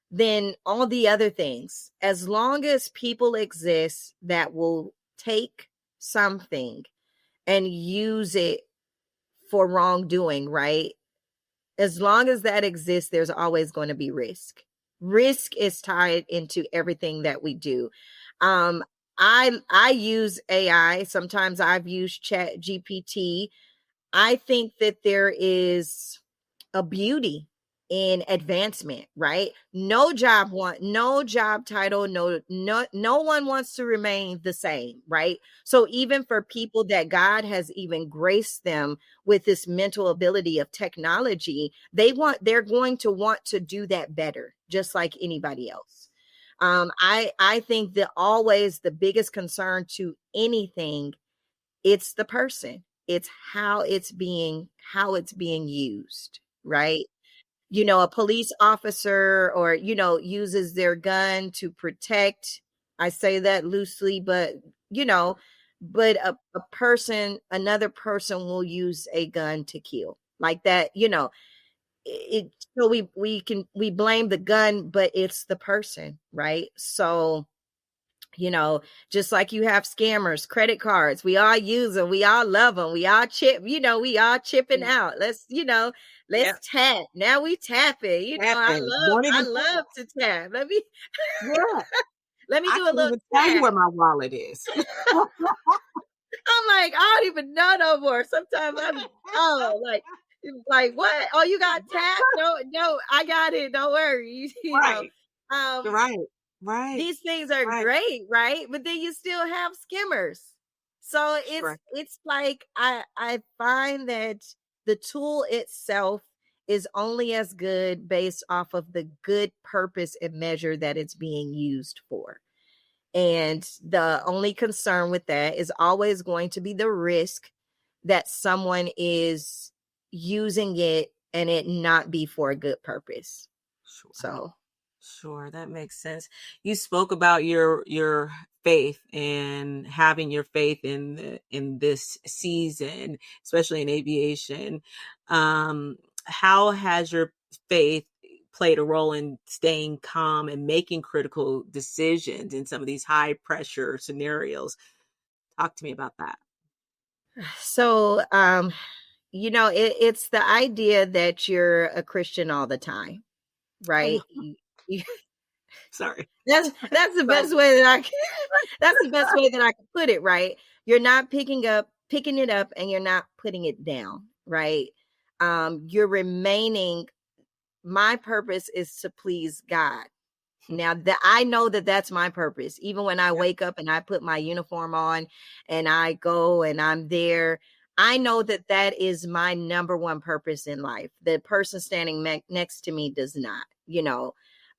[SPEAKER 1] than all the other things. As long as people exist that will take something and use it for wrongdoing, right? As long as that exists, there's always going to be risk. Risk is tied into everything that we do. I use AI. Sometimes I've used Chat GPT. I think that there is a beauty in advancement, right? No job title, no one wants to remain the same, right? So even for people that God has even graced them with this mental ability of technology, they're going to want to do that better, just like anybody else. I think that always the biggest concern to anything, it's the person. It's how it's being used, right? A police officer, or uses their gun to protect. I say that loosely, but you know, but another person will use a gun to kill, like that. It so we blame the gun, but it's the person, right? So You know, just like you have scammers, credit cards, we all use them, we all love them, we all we all chipping out. Let's
[SPEAKER 2] Yeah.
[SPEAKER 1] tap. Now we tapping.
[SPEAKER 2] Tapping. Won't
[SPEAKER 1] I
[SPEAKER 2] even tap.
[SPEAKER 1] love to tap. Let me
[SPEAKER 2] Yeah.
[SPEAKER 1] let me
[SPEAKER 2] I
[SPEAKER 1] do a
[SPEAKER 2] can't
[SPEAKER 1] little
[SPEAKER 2] even tell you
[SPEAKER 1] tap.
[SPEAKER 2] where my wallet is.
[SPEAKER 1] I'm like, I don't even know no more. Sometimes like what? Oh, you got tapped? No, no, I got it. Don't worry.
[SPEAKER 2] Right.
[SPEAKER 1] Um,
[SPEAKER 2] Right. Right.
[SPEAKER 1] these things are
[SPEAKER 2] Right.
[SPEAKER 1] great, right? But then you still have skimmers. So
[SPEAKER 2] Sure.
[SPEAKER 1] it's like I find that the tool itself is only as good based off of the good purpose and measure that it's being used for. And the only concern with that is always going to be the risk that someone is using it and it not be for a good purpose.
[SPEAKER 2] Sure.
[SPEAKER 1] So
[SPEAKER 2] Sure, that makes sense. You spoke about your faith and having your faith in this season, especially in aviation. How has your faith played a role in staying calm and making critical decisions in some of these high pressure scenarios? Talk to me about that.
[SPEAKER 1] so it's the idea that you're a Christian all the time,
[SPEAKER 2] Oh,
[SPEAKER 1] right?
[SPEAKER 2] no, sorry.
[SPEAKER 1] That's the
[SPEAKER 2] Sorry.
[SPEAKER 1] best way that I can that's the best way that I can put it, right? You're not picking it up and you're not putting it down, right? You're remaining. My purpose is to please God. Now that I know that that's my purpose, even when I
[SPEAKER 2] Yep.
[SPEAKER 1] wake up and I put my uniform on and I go and I'm there, I know that that is my number one purpose in life. The person standing next to me does not.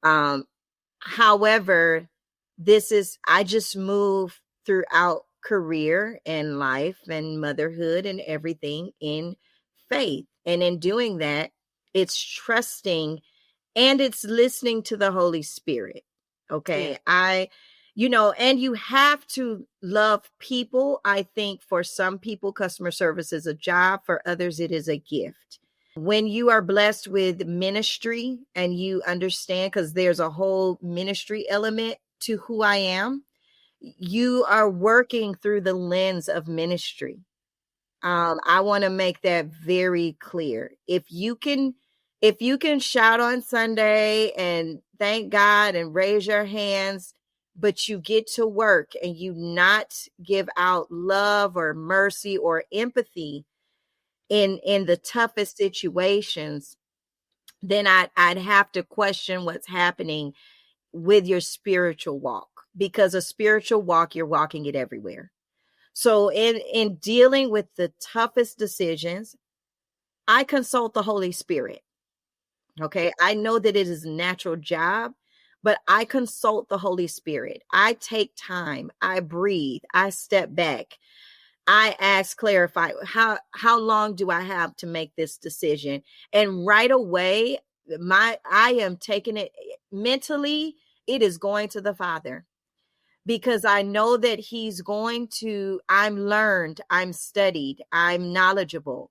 [SPEAKER 1] Um, However, I just move throughout career and life and motherhood and everything in faith. And in doing that, it's trusting and it's listening to the Holy Spirit.
[SPEAKER 2] Yeah.
[SPEAKER 1] Okay. And you have to love people. I think for some people, customer service is a job. For others, it is a gift. When you are blessed with ministry and you understand, because there's a whole ministry element to who I am, you are working through the lens of ministry. I want to make that very clear. If you can shout on Sunday and thank God and raise your hands, but you get to work and you not give out love or mercy or empathy in the toughest situations, then I'd have to question what's happening with your spiritual walk, because a spiritual walk, you're walking it everywhere. So in dealing with the toughest decisions, I consult the Holy Spirit. Okay. I know that it is a natural job, but I consult the Holy Spirit. I take time, I breathe, I step back. I ask, clarify, how long do I have to make this decision? And right away, I am taking it mentally, it is going to the Father, because I know that I'm learned, I'm studied, I'm knowledgeable.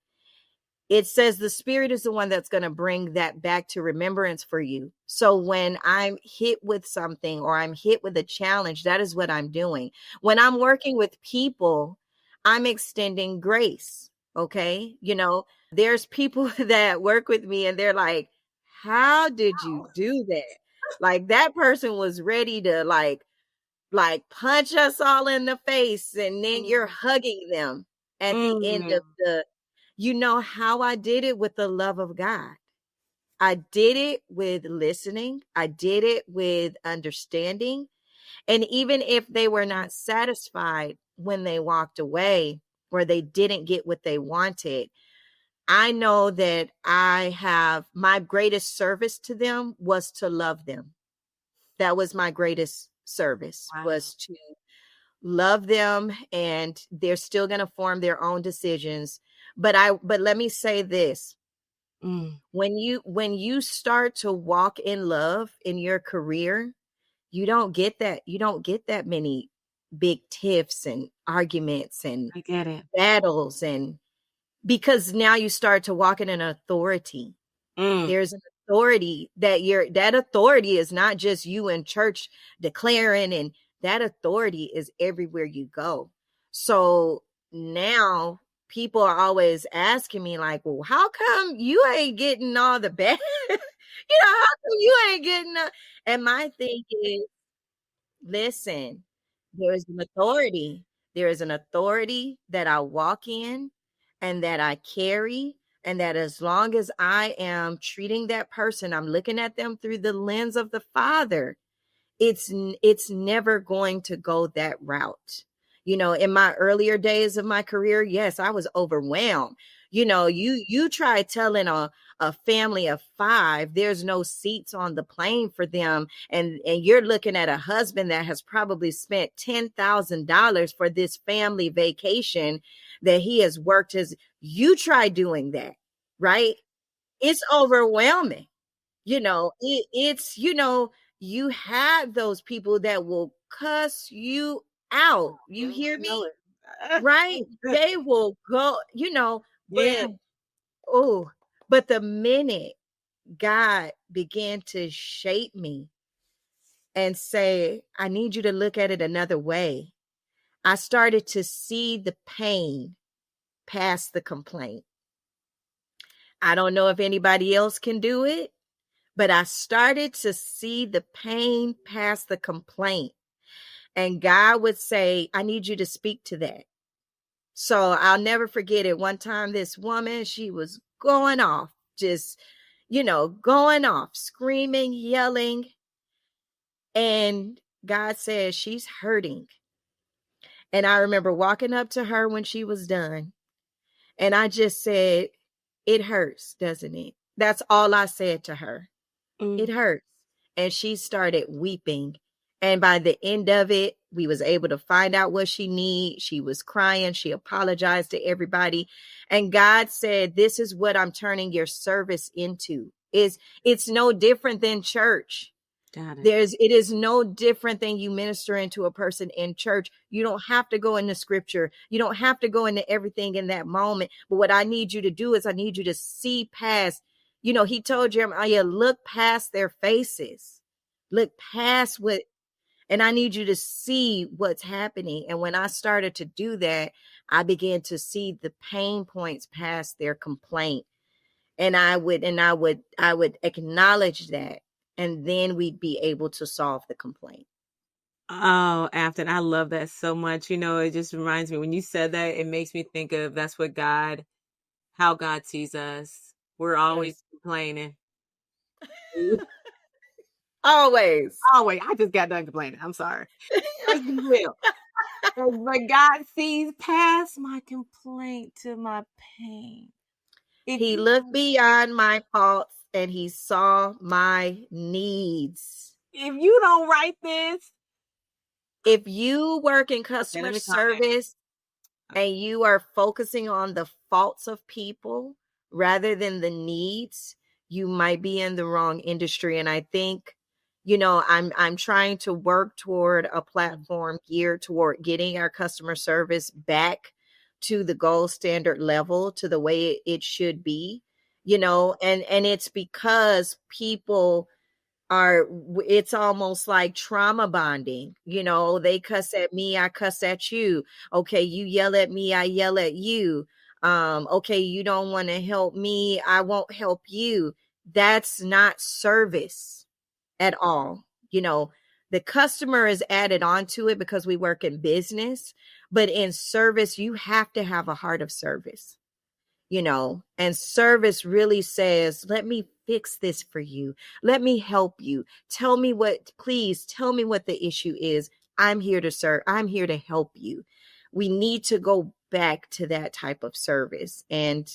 [SPEAKER 1] It says the Spirit is the one that's going to bring that back to remembrance for you. So when I'm hit with something or I'm hit with a challenge, that is what I'm doing. When I'm working with people, I'm extending grace. Okay. There's people that work with me and they're like, how did you do that? Like that person was ready to punch us all in the face, and then you're hugging them at the end of
[SPEAKER 2] Mm.
[SPEAKER 1] the how I did it? With the love of God. I did it with listening, I did it with understanding. And even if they were not satisfied when they walked away or they didn't get what they wanted, I know that my greatest service to them was to love them. That was my greatest service,
[SPEAKER 2] Wow.
[SPEAKER 1] was to love them, and they're still going to form their own decisions. But let me say this.
[SPEAKER 2] Mm.
[SPEAKER 1] When you start to walk in love in your career, you don't get that many big tiffs and arguments and
[SPEAKER 2] I get it.
[SPEAKER 1] battles, and because now you start to walk in an authority.
[SPEAKER 2] Mm.
[SPEAKER 1] There's an authority that authority is not just you in church declaring and that authority is everywhere you go. So now people are always asking me like, well, how come you ain't getting all the best? How come you ain't getting and my thing is, listen, there is an authority. There is an authority that I walk in and that I carry. And that as long as I am treating that person, I'm looking at them through the lens of the Father, it's never going to go that route. In my earlier days of my career, yes, I was overwhelmed. You try telling a family of 5 there's no seats on the plane for them, and you're looking at a husband that has probably spent $10,000 for this family vacation that he has worked his you try doing that, right? It's overwhelming. It's you have those people that will cuss you out. You hear me? Right? They will go,
[SPEAKER 2] Yeah.
[SPEAKER 1] but oh, but the minute God began to shape me and say, I need you to look at it another way, I started to see the pain past the complaint. I don't know if anybody else can do it, but I started to see the pain past the complaint. And God would say, I need you to speak to that. So I'll never forget it. One time, this woman, she was going off, just, going off, screaming, yelling. And God says she's hurting. And I remember walking up to her when she was done. And I just said, it hurts, doesn't it? That's all I said to her. It hurts. And she started weeping. And by the end of it, we was able to find out what she need. She was crying. She apologized to everybody. And God said, this is what I'm turning your service into. It's no different than church.
[SPEAKER 2] Got it.
[SPEAKER 1] It is no different than you ministering to a person in church. You don't have to go into scripture. You don't have to go into everything in that moment. But what I need you to do is I need you to see past. He told Jeremiah, look past their faces. Look past and I need you to see what's happening. And when I started to do that, I began to see the pain points past their complaint. And I would acknowledge that. And then we'd be able to solve the complaint.
[SPEAKER 2] Oh, Afton, I love that so much. It just reminds me when you said that, it makes me think of that's what how God sees us. We're always complaining.
[SPEAKER 1] Always.
[SPEAKER 2] Always. I just got done complaining. I'm sorry. Let's be real. But God sees past my complaint to my pain.
[SPEAKER 1] He looked beyond my faults and he saw my needs.
[SPEAKER 2] If you don't write this,
[SPEAKER 1] if you work in customer service and you are focusing on the faults of people rather than the needs, you might be in the wrong industry. And I think, I'm trying to work toward a platform geared toward getting our customer service back to the gold standard level, to the way it should be, and it's because people it's almost like trauma bonding. They cuss at me, I cuss at you. Okay, you yell at me, I yell at you. Okay, you don't want to help me, I won't help you. That's not service at all. The customer is added onto it because we work in business, but in service, you have to have a heart of service. And service really says, let me fix this for you. Let me help you. Please tell me what the issue is. I'm here to serve. I'm here to help you. We need to go back to that type of service. And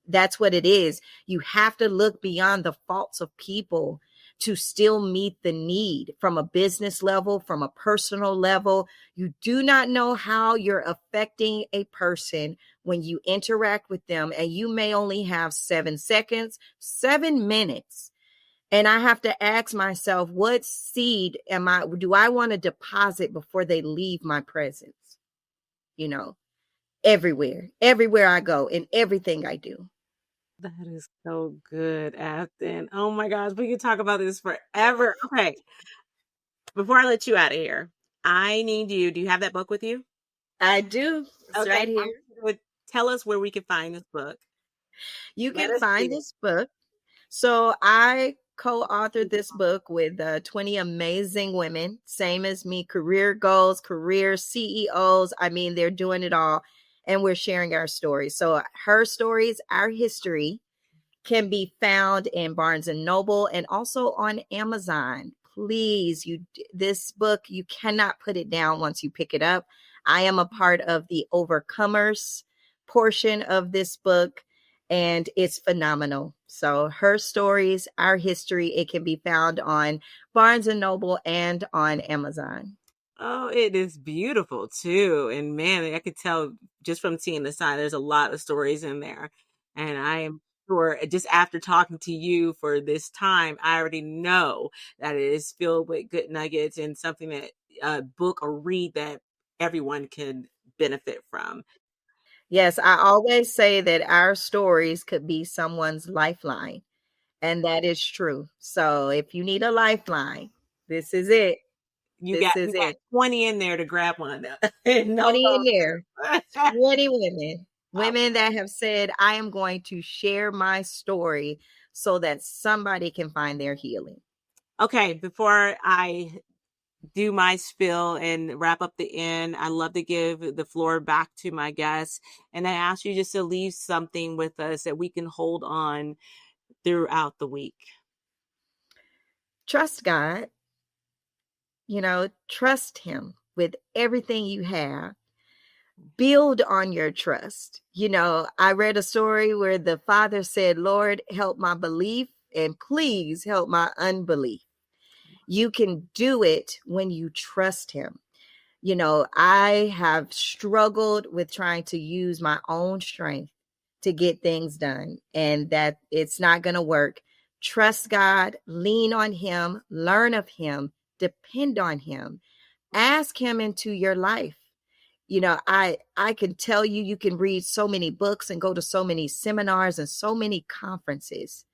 [SPEAKER 1] that's what it is. You have to look beyond the faults of people to still meet the need from a business level, from a personal level. You do not know how you're affecting a person when you interact with them, and you may only have 7 seconds, 7 minutes. And I have to ask myself, what seed do I want to deposit before they leave my presence? Everywhere I go, in everything I do.
[SPEAKER 2] That is so good, Afton. Oh my gosh, we could talk about this forever. Okay. Before I let you out of here, I need you. Do you have that book with you?
[SPEAKER 1] I do. It's
[SPEAKER 2] Okay.
[SPEAKER 1] right here.
[SPEAKER 2] Tell us where we can find this book.
[SPEAKER 1] You
[SPEAKER 2] Let
[SPEAKER 1] can
[SPEAKER 2] us see
[SPEAKER 1] find
[SPEAKER 2] it.
[SPEAKER 1] this book. So I co-authored this book with 20 amazing women, same as me, career goals, career CEOs. I mean, they're doing it all. And we're sharing our stories. So her stories, our history, can be found in Barnes and Noble and also on Amazon. Please, this book, you cannot put it down once you pick it up. I am a part of the Overcomers portion of this book, and it's phenomenal. So her stories, our history, it can be found on Barnes and Noble and on Amazon.
[SPEAKER 2] Oh, it is beautiful too. And man, I could tell just from seeing the sign, there's a lot of stories in there. And I am sure just after talking to you for this time, I already know that it is filled with good nuggets and something that a book or read that everyone can benefit from.
[SPEAKER 1] Yes, I always say that our stories could be someone's lifeline. And that is true. So if you need a lifeline, this is it.
[SPEAKER 2] You
[SPEAKER 1] This
[SPEAKER 2] got
[SPEAKER 1] is
[SPEAKER 2] you got
[SPEAKER 1] it.
[SPEAKER 2] 20 in there to grab one. No
[SPEAKER 1] 20 in there,
[SPEAKER 2] longer.
[SPEAKER 1] 20 women, women that have said, I am going to share my story so that somebody can find their healing.
[SPEAKER 2] Okay, before I do my spill and wrap up the end, I love to give the floor back to my guests. And I ask you just to leave something with us that we can hold on throughout the week.
[SPEAKER 1] Trust God, trust Him with everything you have. Build on your trust. I read a story where the father said, Lord, help my belief and please help my unbelief. You can do it when you trust Him. I have struggled with trying to use my own strength to get things done, and that it's not going to work. Trust God, lean on Him, learn of Him, depend on Him, ask Him into your life. I can tell you, you can read so many books and go to so many seminars and so many conferences,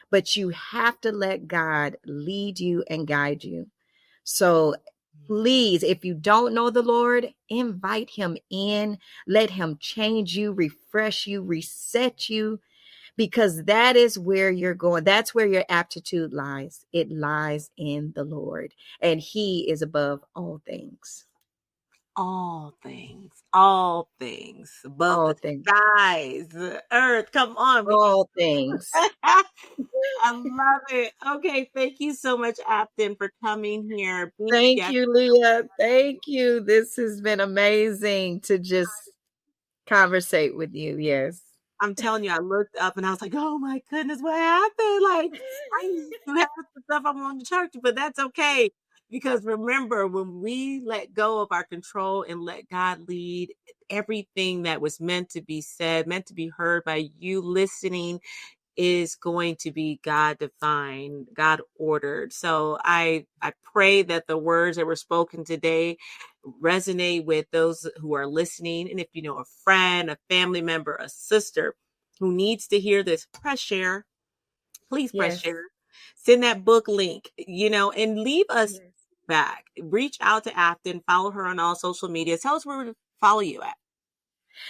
[SPEAKER 1] but you have to let God lead you and guide you. So please, if you don't know the Lord, invite Him in, let Him change you, refresh you, reset you, because that is where you're going. That's where your aptitude lies. It lies in the Lord, and He is above all things.
[SPEAKER 2] All things above
[SPEAKER 1] All
[SPEAKER 2] the
[SPEAKER 1] things.
[SPEAKER 2] skies, the earth. Come on.
[SPEAKER 1] All things.
[SPEAKER 2] I love it. Okay. Thank you so much, Afton, for coming here. Being a
[SPEAKER 1] Thank
[SPEAKER 2] guest.
[SPEAKER 1] you, Leah. Thank you. This has been amazing to just conversate with you. Yes.
[SPEAKER 2] I'm telling you, I looked up and I was like, oh my goodness, what happened? Like, I used to have the stuff I wanted to church, but that's okay. Because remember, when we let go of our control and let God lead, everything that was meant to be said, meant to be heard by you listening, is going to be God defined, God ordered. So I pray that the words that were spoken today resonate with those who are listening. And if you know a friend, a family member, a sister who needs to hear this, press share. Please press
[SPEAKER 1] Yes.
[SPEAKER 2] share. Send that book link, and leave us
[SPEAKER 1] Yes.
[SPEAKER 2] back. Reach out to Afton, follow her on all social media. Tell us where to follow you at.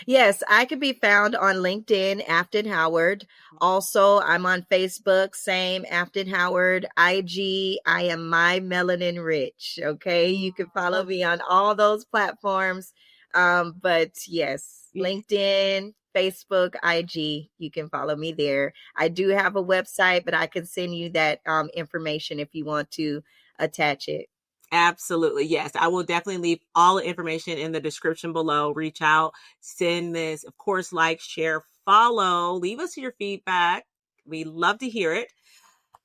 [SPEAKER 1] Yes, I can be found on LinkedIn, Afton Howard. Also, I'm on Facebook, same Afton Howard. IG, I am My Melanin Rich. Okay, you can follow me on all those platforms. But yes, LinkedIn, Facebook, IG, you can follow me there. I do have a website, but I can send you that information if you want to attach it.
[SPEAKER 2] Absolutely. Yes. I will definitely leave all the information in the description below. Reach out, send this, of course, like, share, follow, leave us your feedback. We love to hear it.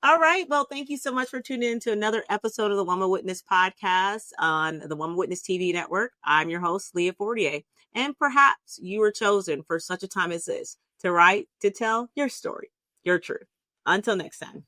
[SPEAKER 2] All right. Well, thank you so much for tuning in to another episode of the Woman Witness podcast on the Woman Witness TV network. I'm your host, Leah Fortier, and perhaps you were chosen for such a time as this to write, to tell your story, your truth. Until next time.